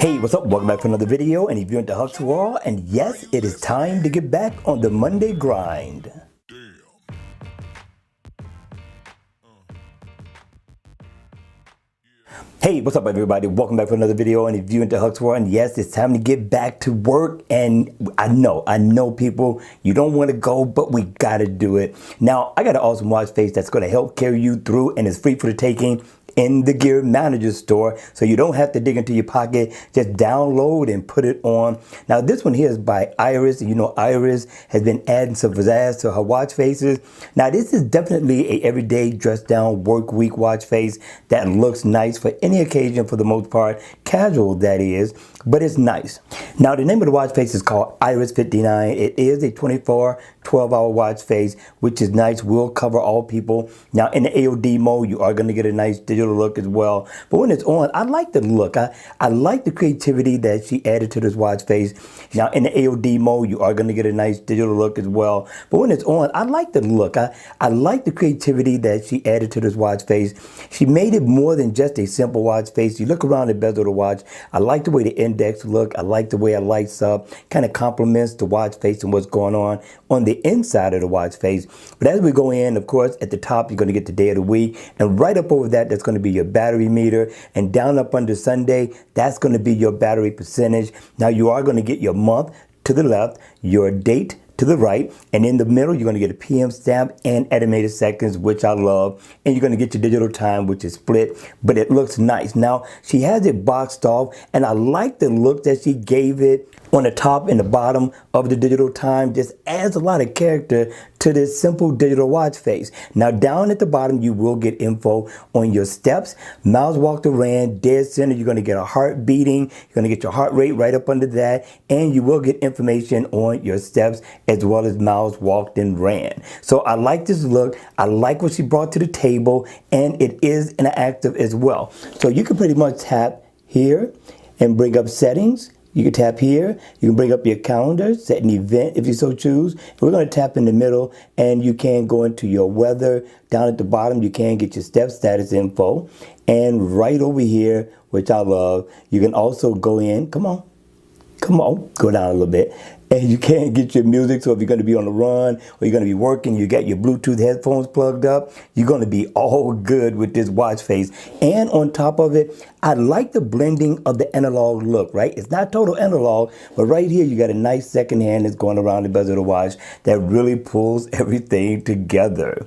Hey, what's up? Welcome back to another video, and if you're into hustle world, and yes, it is time to get back on the Monday grind. Hey, what's up everybody? Welcome back for another video, and if you're into hustle world, and yes, it's time to get back to work. And I know people, you don't want to go, but we gotta do it. Now, I got an awesome watch face that's gonna help carry you through, and it's free for the taking in the Gear Manager store, so you don't have to dig into your pocket. Just download and put it on. Now this one here is by Iris. You know, Iris has been adding some pizzazz to her watch faces. Now this is definitely a everyday dress down work week watch face that looks nice for any occasion, for the most part, casual that is, but it's nice. Now the name of the watch face is called Iris 59. It is a 12-hour watch face, which is nice. Will cover all people. Now in the AOD mode, you are going to get a nice digital look as well. But when it's on, I like the look. I like the creativity that she added to this watch face. Now in the AOD mode, you are going to get a nice digital look as well. But when it's on, I like the look. I like the creativity that she added to this watch face. She made it more than just a simple watch face. You look around the bezel of the watch. I like the way the index look. I like the way it lights up. Kind of complements the watch face and what's going on the inside of the watch face. But as we go in, of course, at the top, you're going to get the day of the week. And right up over that, that's going to be your battery meter. And down up under Sunday, that's going to be your battery percentage. Now you are going to get your month to the left, your date to the right, and in the middle, you're going to get a PM stamp and estimated seconds, which I love. And you're going to get your digital time, which is split, but it looks nice. Now, she has it boxed off, and I like the look that she gave it on the top and the bottom of the digital time. Just adds a lot of character to this simple digital watch face. Now down at the bottom, you will get info on your steps, miles walked or ran, dead center. You're going to get a heart beating. You're going to get your heart rate right up under that, and you will get information on your steps as well as miles walked and ran. So I like this look. I like what she brought to the table, and it is interactive as well. So you can pretty much tap here and bring up settings. You can tap here, you can bring up your calendar, set an event if you so choose. We're going to tap in the middle, and you can go into your weather. Down at the bottom, you can get your step status info. And right over here, which I love, you can also go in, come on, go down a little bit. And you can get your music, so if you're going to be on the run or you're going to be working, you got your Bluetooth headphones plugged up, you're going to be all good with this watch face. And on top of it, I like the blending of the analog look, right? It's not total analog, but right here you got a nice second hand that's going around the bezel of the watch that really pulls everything together.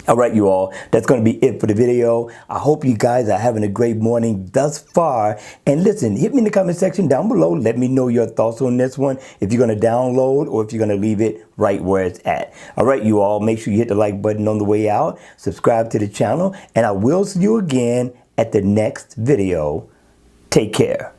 All right, you all, that's going to be it for the video. I hope you guys are having a great morning thus far. And listen, hit me in the comment section down below. Let me know your thoughts on this one, if you're going to download or if you're going to leave it right where it's at. All right, you all, make sure you hit the like button on the way out, subscribe to the channel, and I will see you again at the next video. Take care.